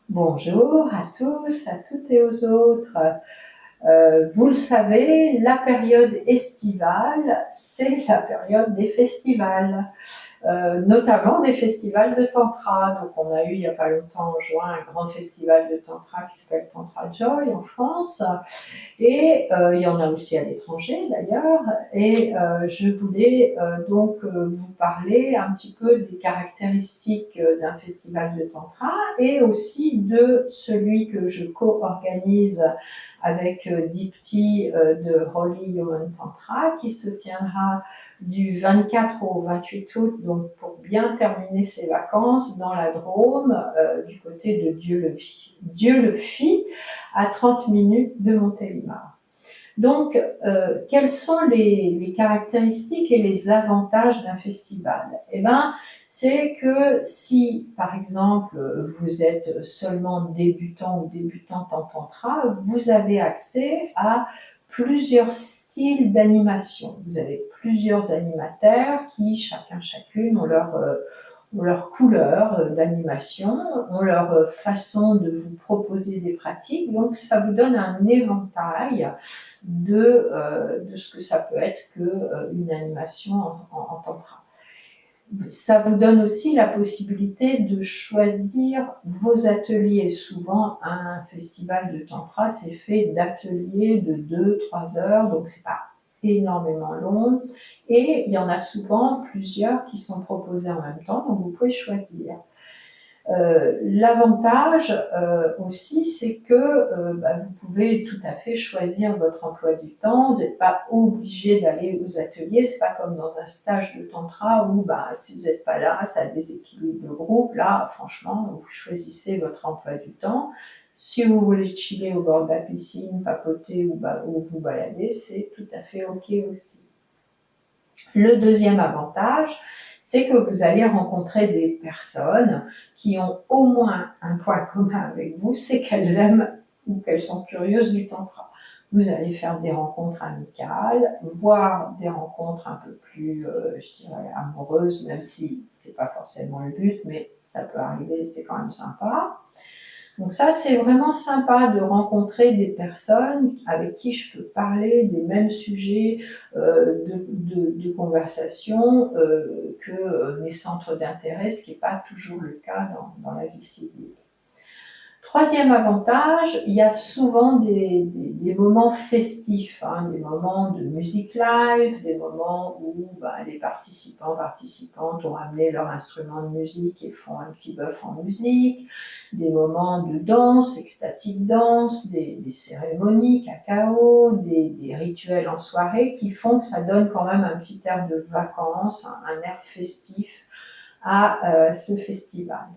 Bonjour à tous, à toutes et aux autres. Vous le savez, la période estivale, c'est la période des festivals. Notamment des festivals de tantra. Donc on a eu il n'y a pas longtemps en juin un grand festival de tantra qui s'appelle Tantra Joy en France, et il y en a aussi à l'étranger d'ailleurs. Et je voulais vous parler un petit peu des caractéristiques d'un festival de tantra et aussi de celui que je co-organise avec Deepti de Holy Human Tantra, qui se tiendra du 24 au 28 août, donc pour bien terminer ses vacances dans la Drôme, du côté de Dieu-le-Fit, à 30 minutes de Montélimar. Donc, quelles sont les caractéristiques et les avantages d'un festival? Eh bien, c'est que si, par exemple, vous êtes seulement débutant ou débutante en tantra, vous avez accès à plusieurs styles d'animation. Vous avez plusieurs animateurs qui, chacune, ont leur couleur d'animation, ont leur façon de vous proposer des pratiques. Donc, ça vous donne un éventail de ce que ça peut être qu'une animation en tantra. Ça vous donne aussi la possibilité de choisir vos ateliers. Souvent, un festival de tantra, c'est fait d'ateliers de 2-3 heures, donc c'est pas énormément long. Et il y en a souvent plusieurs qui sont proposés en même temps, donc vous pouvez choisir. L'avantage aussi, c'est que vous pouvez tout à fait choisir votre emploi du temps. Vous n'êtes pas obligé d'aller aux ateliers. C'est pas comme dans un stage de tantra où si vous n'êtes pas là, ça déséquilibre le groupe. Là, franchement, vous choisissez votre emploi du temps. Si vous voulez chiller au bord de la piscine, papoter ou vous balader, c'est tout à fait OK aussi. Le deuxième avantage, c'est que vous allez rencontrer des personnes qui ont au moins un point commun avec vous, c'est qu'elles aiment ou qu'elles sont curieuses du tantra. Vous allez faire des rencontres amicales, voire des rencontres un peu plus, je dirais, amoureuses, même si c'est pas forcément le but, mais ça peut arriver, c'est quand même sympa. Donc ça, c'est vraiment sympa de rencontrer des personnes avec qui je peux parler des mêmes sujets de conversation que mes centres d'intérêt, ce qui n'est pas toujours le cas dans la vie civile. Troisième avantage, il y a souvent des moments festifs, des moments de musique live, des moments où les participantes ont amené leur instrument de musique et font un petit bœuf en musique, des moments de danse, extatique danse, des cérémonies, cacao, des rituels en soirée qui font que ça donne quand même un petit air de vacances, un air festif à ce festival.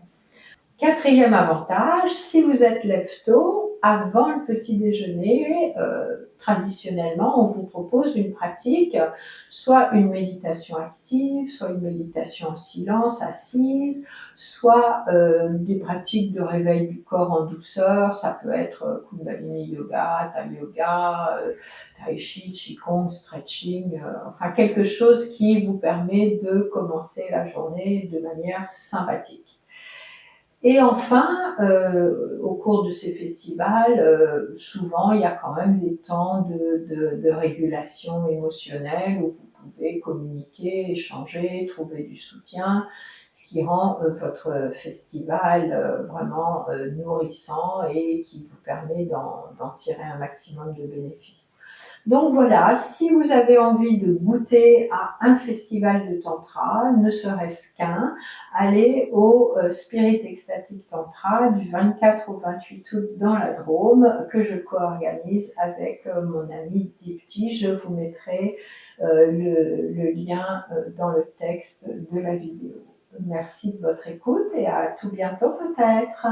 Quatrième avantage, si vous êtes lève-tôt, avant le petit déjeuner, traditionnellement, on vous propose une pratique, soit une méditation active, soit une méditation en silence, assise, soit des pratiques de réveil du corps en douceur. Ça peut être Kundalini Yoga, Hatha Yoga, Tai Chi, Qigong, stretching, enfin quelque chose qui vous permet de commencer la journée de manière sympathique. Et enfin, au cours de ces festivals, souvent il y a quand même des temps de régulation émotionnelle où vous pouvez communiquer, échanger, trouver du soutien, ce qui rend votre festival vraiment nourrissant et qui vous permet d'en tirer un maximum de bénéfices. Donc voilà, si vous avez envie de goûter à un festival de tantra, ne serait-ce qu'un, allez au Spirit Ecstatic Tantra du 24 au 28 août dans la Drôme, que je co-organise avec mon ami Deepti. Je vous mettrai le lien dans le texte de la vidéo. Merci de votre écoute et à tout bientôt peut-être.